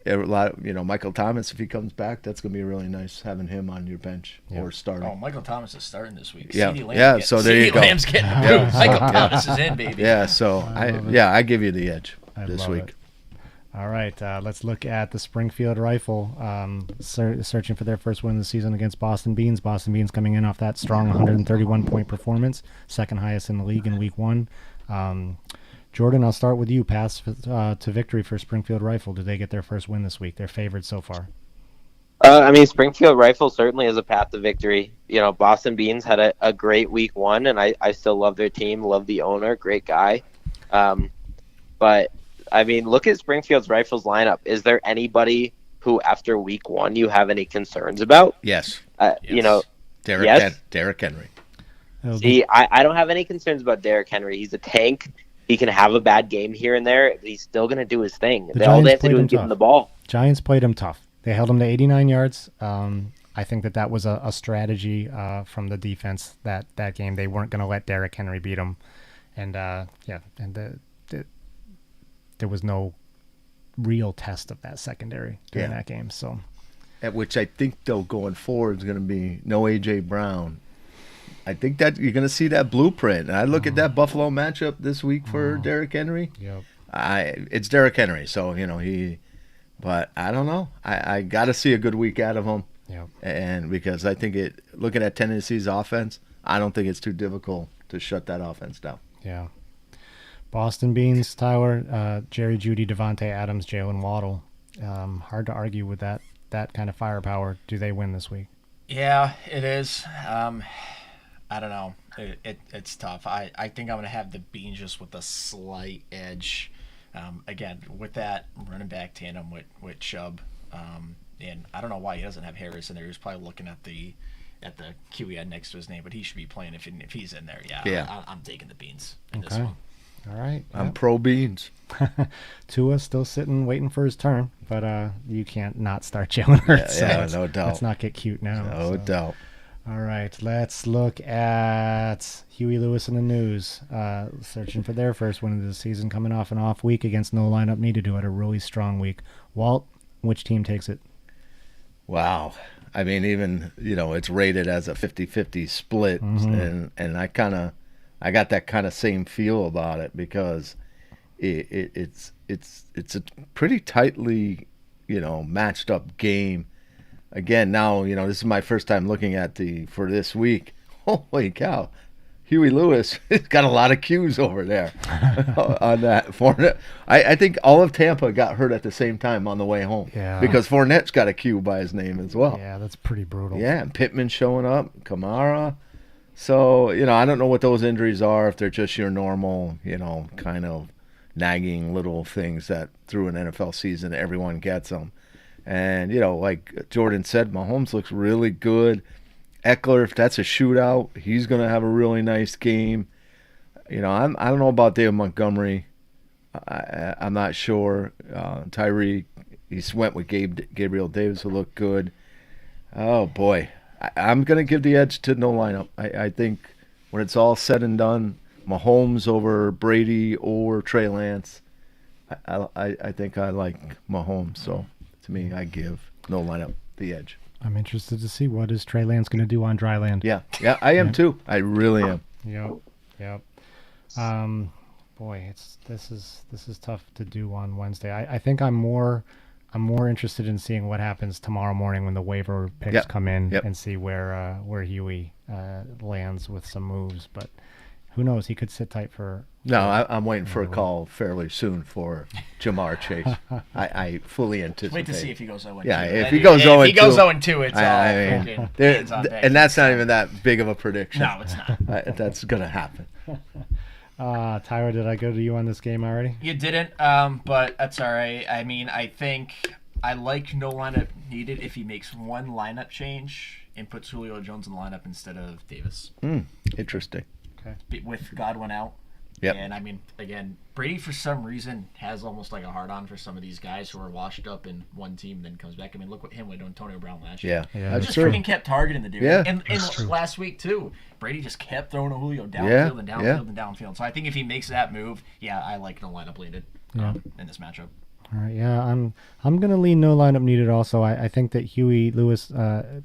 Michael Thomas, if he comes back, that's gonna be really nice having him on your bench or starting. Oh, Michael Thomas is starting this week. Yeah. So there you go. Lamb's getting approved. Michael Thomas is in, baby. Yeah. So I give you the edge this week. It. All right, let's look at the Springfield Rifle searching for their first win of the season against Boston Beans. Boston Beans coming in off that strong 131-point performance, second highest in the league in week 1. Jordan, I'll start with you. Pass to victory for Springfield Rifle. Do they get their first win this week? They're favored so far. I mean, Springfield Rifle certainly is a path to victory. Boston Beans had a great week 1, and I still love their team, love the owner, great guy. But I mean, look at Springfield's Rifles lineup. Is there anybody who, after week 1, you have any concerns about? Yes. Derrick Henry. See, I don't have any concerns about Derrick Henry. He's a tank. He can have a bad game here and there, but he's still going to do his thing. All they have to do is give him the ball. Giants played him tough. They held him to 89 yards. I think that was a strategy from the defense that game. They weren't going to let Derrick Henry beat him. And, there was no real test of that secondary during that game. So, at which I think, though, going forward is going to be no A.J. Brown. I think that you're going to see that blueprint. And I look at that Buffalo matchup this week for Derrick Henry. Yep. It's Derrick Henry, so but I don't know. I got to see a good week out of him. Yep. And because I think looking at Tennessee's offense, I don't think it's too difficult to shut that offense down. Yeah. Boston Beans, Tyler, Jerry Jeudy, Devontae Adams, Jalen Waddle. Hard to argue with that kind of firepower. Do they win this week? Yeah, it is. I don't know. It's tough. I think I'm going to have the Beans just with a slight edge. Again, with that running back tandem with Chubb. And I don't know why he doesn't have Harris in there. He's probably looking at the Q he had next to his name, but he should be playing if he's in there. Yeah. I'm taking the Beans in this one. All right. I'm pro Beans. Tua still sitting, waiting for his turn, but you can't not start Jalen Hurts. No doubt. Let's not get cute now. No doubt. All right, let's look at Huey Lewis and the News, searching for their first win of the season, coming off an off week against no lineup needed to had a really strong week. Walt, which team takes it? Wow. I mean, even, it's rated as a 50-50 split, and I got that kind of same feel about it because it's a pretty tightly, matched up game. Again, now, this is my first time looking at for this week. Holy cow. Huey Lewis has got a lot of Q's over there on that. Fournette, I think all of Tampa got hurt at the same time on the way home. Yeah. Because Fournette's got a Q by his name as well. Yeah, that's pretty brutal. Yeah, and Pittman showing up, Kamara. So, I don't know what those injuries are, if they're just your normal, kind of nagging little things that through an NFL season everyone gets them. And, like Jordan said, Mahomes looks really good. Eckler, if that's a shootout, he's going to have a really nice game. I don't know about David Montgomery. I'm not sure. Tyree, he went with Gabriel Davis, who looked good. Oh, boy. I'm going to give the edge to no lineup. I think when it's all said and done, Mahomes over Brady or Trey Lance, I think I like Mahomes. So, to me, I give no lineup the edge. I'm interested to see what is Trey Lance going to do on dry land. Yeah, I am too. I really am. Yep. Boy, this is tough to do on Wednesday. I think I'm more interested in seeing what happens tomorrow morning when the waiver picks come in and see where Huey lands with some moves. But who knows? He could sit tight for. No, I'm waiting for a call fairly soon for Jamar Chase. I fully anticipate. Wait to see if he goes 0-2. Yeah, if he goes 0-2. If he goes 0-2, it's all freaking hands on deck. And that's not even that big of a prediction. No, it's not. That's going to happen. Tyler, did I go to you on this game already? You didn't, but that's all right. I mean, I think I like no lineup needed if he makes one lineup change and puts Julio Jones in the lineup instead of Davis. Interesting. Okay. With Godwin out. Yep. And, I mean, again, Brady, for some reason, has almost like a hard-on for some of these guys who are washed up in one team and then comes back. I mean, look what him with Antonio Brown last year. Yeah, that's just true. freaking kept targeting the dude. Yeah, and last week, too, Brady just kept throwing a Julio downfield and downfield and downfield. So I think if he makes that move, I like no lineup needed in this matchup. All right, yeah, I'm gonna lean no lineup needed. Also, I think that Huey Lewis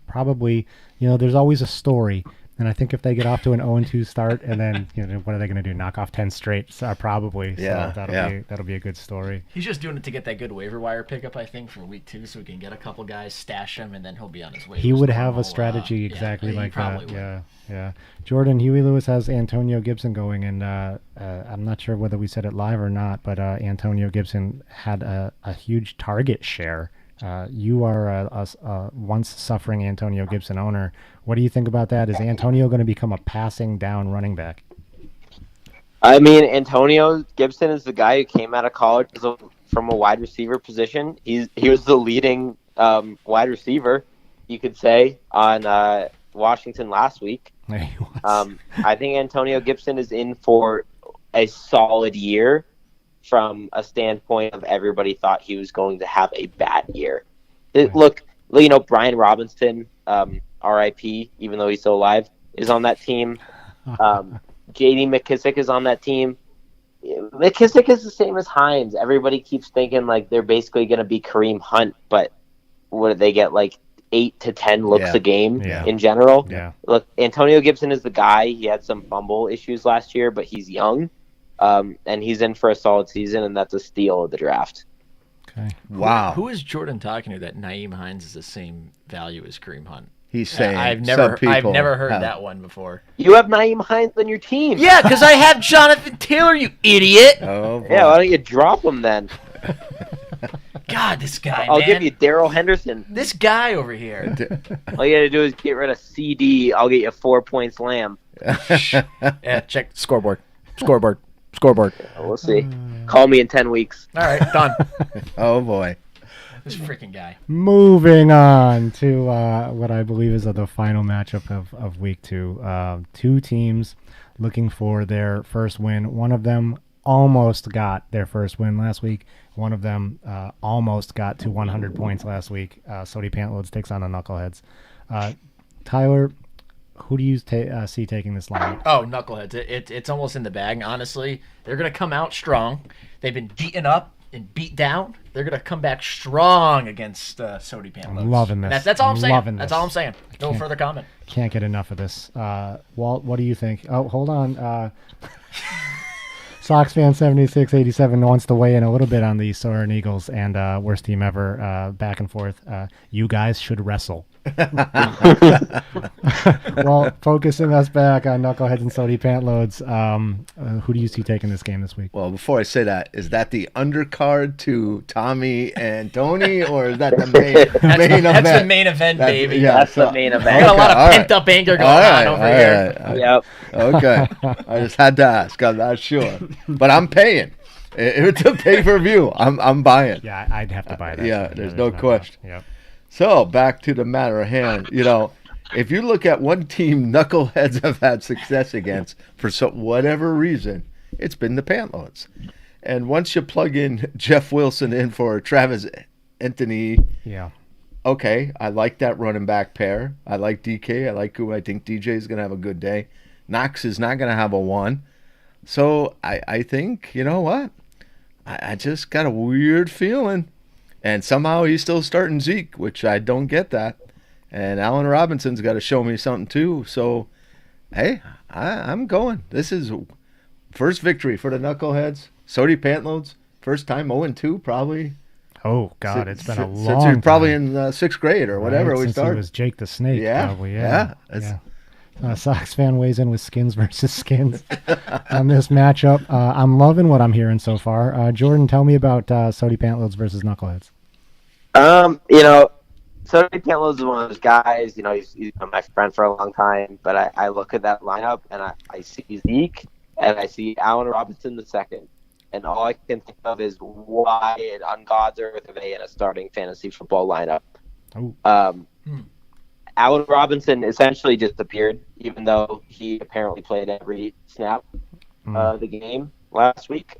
probably, there's always a story. And I think if they get off to an 0-2 start, and then what are they going to do? Knock off 10 straight? Probably. Yeah, so that'll be a good story. He's just doing it to get that good waiver wire pickup, I think, for week 2, so we can get a couple guys, stash him, and then he'll be on his way. He would have a strategy exactly like that. Would. Yeah. Jordan, Huey Lewis has Antonio Gibson going, and I'm not sure whether we said it live or not, but Antonio Gibson had a huge target share. You are a once suffering Antonio Gibson owner. What do you think about that? Is Antonio going to become a passing down running back? I mean, Antonio Gibson is the guy who came out of college from a wide receiver position. He was the leading wide receiver, you could say, on Washington last week. I think Antonio Gibson is in for a solid year. From a standpoint of everybody thought he was going to have a bad year. Look, Brian Robinson, R.I.P., even though he's still alive, is on that team. J.D. McKissick is on that team. McKissick is the same as Hines. Everybody keeps thinking like they're basically going to be Kareem Hunt, but what did they get, like 8 to 10 looks a game in general? Yeah. Look, Antonio Gibson is the guy. He had some fumble issues last year, but he's young. And he's in for a solid season, and that's a steal of the draft. Okay. Wow. Who is Jordan talking to that Nyheim Hines is the same value as Kareem Hunt? He's saying I've never heard that one before. You have Nyheim Hines on your team. Yeah, because I have Jonathan Taylor, you idiot. Oh, boy. Yeah, why don't you drop him then? God, this guy, I'll give you Darrell Henderson. This guy over here. All you got to do is get rid of CD. I'll get you 4 points Lamb. Yeah, check scoreboard. We'll see. Call me in 10 weeks. All right, done. Oh, boy. This freaking guy. Moving on to what I believe is the final matchup of week 2. Two teams looking for their first win. One of them almost got their first win last week. One of them almost got to 100 points last week. Sody Pantloads takes on the Knuckleheads. Tyler, who do you see taking this line? Oh, Knuckleheads. It's almost in the bag, honestly. They're going to come out strong. They've been beaten up and beat down. They're going to come back strong against Sody Pantloads. I'm loving this. That's all I'm saying. Loving That's this. all I'm saying. No further comment. Can't get enough of this. Walt, what do you think? Oh, hold on. Soxfan 7687 wants to weigh in a little bit on the Soarin Eagles and worst team ever back and forth. You guys should wrestle. Well, focusing us back on Knuckleheads and Sody Pantloads, who do you see taking this game this week? Well, before I say that, is that the undercard to Tommy and Tony, or is that the main event? That's the main event, baby. Yeah, That's the main event. I got a lot of all right. pent-up anger going on over here. Right. Yep. Okay. I just had to ask. I'm not sure. But I'm paying. If it's a pay-per-view, I'm buying. Yeah, I'd have to buy that. Yeah, too. there's no question. Yep. So, back to the matter at hand. If you look at one team Knuckleheads have had success against for whatever reason, it's been the Pantloads. And once you plug in Jeff Wilson in for Travis Anthony, Yeah. okay, I like that running back pair. I like DK. I think DJ is going to have a good day. Knox is not going to have a one. So I think, you know what? I just got a weird feeling. And somehow he's still starting Zeke, which I don't get that. And Allen Robinson's got to show me something too. So, hey, I'm going. This is first victory for the Knuckleheads. Sody Pantloads, first time 0-2 probably. Oh, God, it's been a long Since you're probably time. in sixth grade or whatever Right, we since started. It was Jake the Snake, Yeah, probably. yeah, Yeah. it's- Sox fan weighs in with skins versus skins on this matchup. I'm loving what I'm hearing so far. Jordan, tell me about Sody Pantloads versus Knuckleheads. Sonny Pantloads is one of those guys, he's been my friend for a long time, but I look at that lineup and I see Zeke and I see Allen Robinson the second. And all I can think of is why on God's earth are they in a starting fantasy football lineup? Oh. Allen Robinson essentially just appeared, even though he apparently played every snap of the game last week.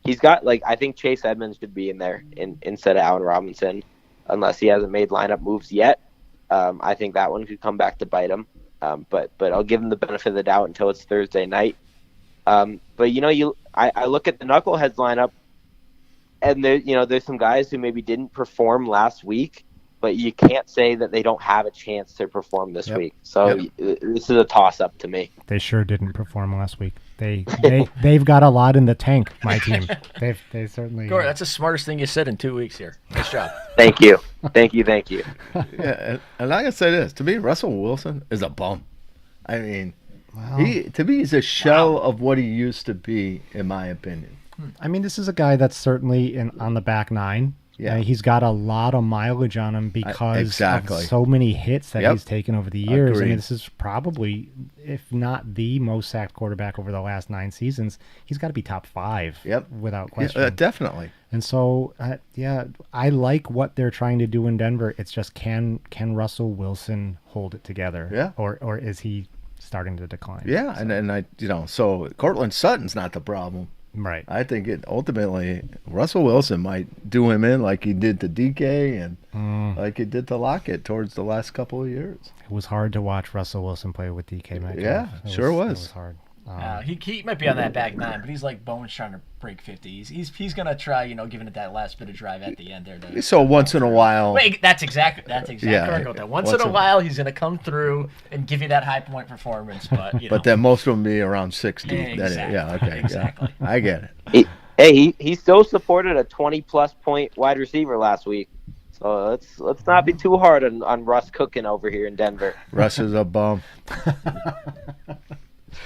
He's got, I think Chase Edmonds should be in there instead of Allen Robinson, unless he hasn't made lineup moves yet. I think that one could come back to bite him. But I'll give him the benefit of the doubt until it's Thursday night. I look at the Knuckleheads lineup, and there's some guys who maybe didn't perform last week, but you can't say that they don't have a chance to perform this week. So this is a toss-up to me. They sure didn't perform last week. They've got a lot in the tank, my team. They certainly. Corey, that's the smartest thing you said in 2 weeks here. Nice job. Thank you. Yeah, and I can say this. To me, Russell Wilson is a bum. I mean, Wow. he's a shell of what he used to be, in my opinion. I mean, this is a guy that's certainly on the back nine. Yeah. He's got a lot of mileage on him because exactly. of so many hits that he's taken over the years. I Agreed. mean, this is probably, if not the most sacked quarterback over the last 9 seasons. He's got to be top 5 without question. Yeah, definitely. And so, I like what they're trying to do in Denver. It's just, can Russell Wilson hold it together? Yeah. Or is he starting to decline? Yeah, so Cortland Sutton's not the problem. Right. I think ultimately Russell Wilson might do him in like he did to DK and like he did to Lockett towards the last couple of years. It was hard to watch Russell Wilson play with DK Metcalf. Yeah, sure was. It was hard. He might be on that back nine, but he's like Bones trying to break 50. He's gonna try, giving it that last bit of drive at the end there. So once in a while. Wait, that's exactly Yeah, correct with that. Once in a while, he's gonna come through and give you that high point performance, but But then most of them be around 60. Exactly. Yeah, okay. Exactly. Yeah, I get it. He still supported a 20+ point wide receiver last week. So let's not be too hard on Russ cooking over here in Denver. Russ is a bum.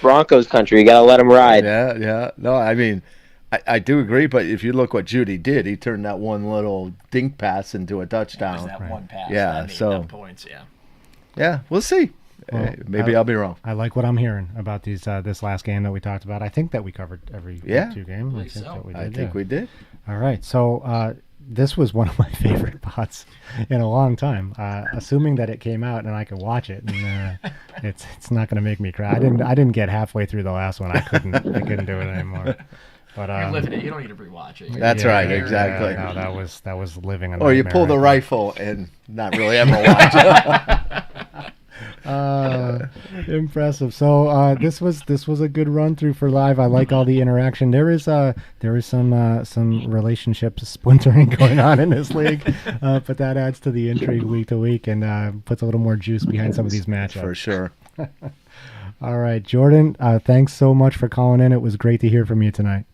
Broncos country, you gotta let him ride. Yeah. No, I mean, I do agree, but if you look what Judy did, he turned that one little dink pass into a touchdown. That one pass. Yeah, that made so them points. Yeah. Yeah, we'll see. Well, Maybe I'll be wrong. I like what I'm hearing about this last game that we talked about. I think that we covered every 2 games. I think We did. All right. So this was one of my favorite pods in a long time. Assuming that it came out and I could watch it, and it's not going to make me cry. I didn't get halfway through the last one. I couldn't do it anymore. But you're living it. You don't need to rewatch it. That's right. Exactly. No, that was living a Or you nightmare pull the right rifle and not really ever watch it. Impressive. So this was a good run through for live. I like all the interaction. There is some relationship splintering going on in this league, but that adds to the intrigue week to week and puts a little more juice behind some of these matchups. For sure. All right, Jordan. Thanks so much for calling in. It was great to hear from you tonight.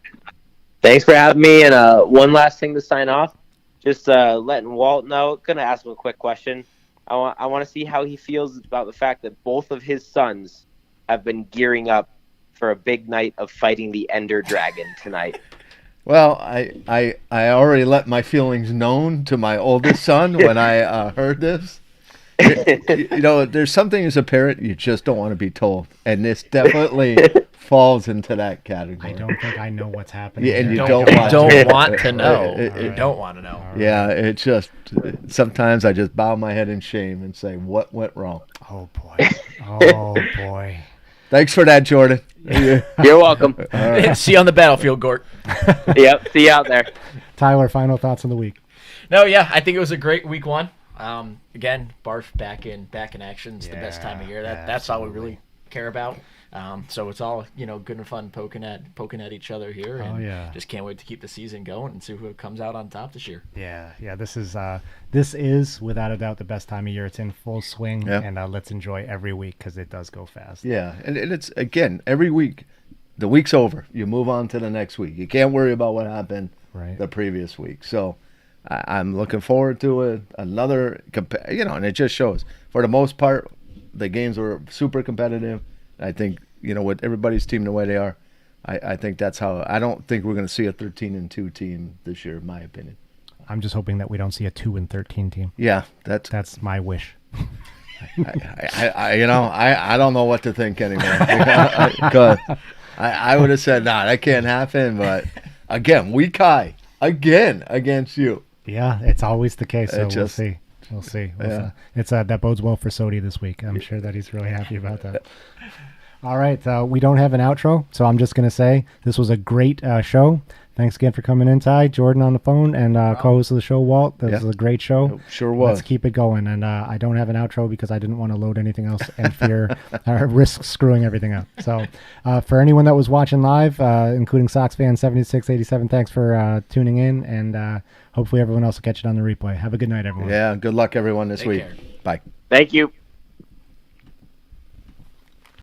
Thanks for having me. And one last thing to sign off. Just letting Walt know. Gonna ask him a quick question. I want to see how he feels about the fact that both of his sons have been gearing up for a big night of fighting the Ender Dragon tonight. Well, I already let my feelings known to my oldest son when I heard this. There's something as a parent you just don't want to be told, and this definitely falls into that category. I don't think I know what's happening. Yeah, and here. you don't want to know. You don't want to know. Yeah, it just sometimes I just bow my head in shame and say, "What went wrong?" Oh boy. Oh boy. Thanks for that, Jordan. You're welcome. See you on the battlefield, Gort. Yep, see you out there. Tyler, final thoughts on the week. No, yeah, I think it was a great week one. Again, BARFF back in action. It's the best time of year. That's all we really care about. So it's all good and fun poking at each other here. And just can't wait to keep the season going and see who comes out on top this year. Yeah. This is without a doubt the best time of year. It's in full swing, and let's enjoy every week because it does go fast. Yeah, and it's again every week. The week's over. You move on to the next week. You can't worry about what happened the previous week. So I'm looking forward to it. Another, and it just shows. For the most part, the games were super competitive. I think, with everybody's team the way they are, I think that's how. I don't think we're going to see a 13-2 team this year, in my opinion. I'm just hoping that we don't see a 2-13 team. Yeah, that's my wish. I don't know what to think anymore. Because I would have said, nah, that can't happen. But again, week high again against you. Yeah, it's always the case. So we'll see. We'll see. It's that bodes well for Sodi this week. I'm sure that he's really happy about that. All right, we don't have an outro, so I'm just going to say this was a great show. Thanks again for coming in, Ty. Jordan on the phone, and co-host of the show, Walt. This was a great show. Sure was. Let's keep it going. And I don't have an outro because I didn't want to load anything else and fear risk screwing everything up. So for anyone that was watching live, including Soxfan 7687, thanks for tuning in, and hopefully everyone else will catch it on the replay. Have a good night, everyone. Yeah, good luck, everyone, this week. Care. Bye. Thank you.